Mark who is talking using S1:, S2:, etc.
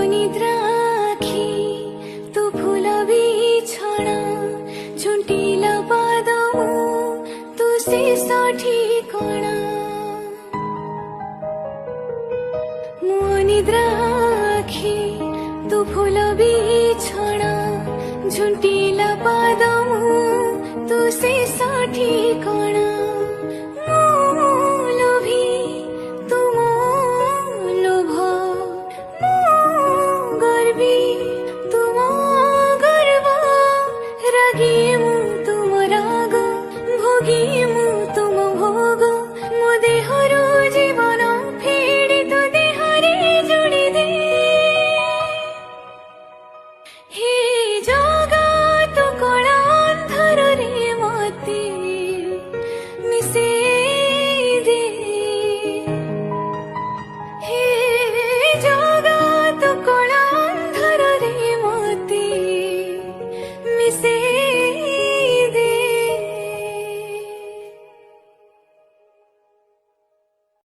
S1: निद्रा आखी तू फुल बिछଣା झुंटीला पाद तू शेष ठिकଣା मो निद्रा आखी तू फुल बिछଣା झुंटीला पाद तू शेष ठिकଣା जीवन फेड़ी तो देहरे जोड़ी दे हे जगा तो कड़ा अंधार रे मते मिसे दे हे जगा तो कड़ा अंधार रे मते मिसे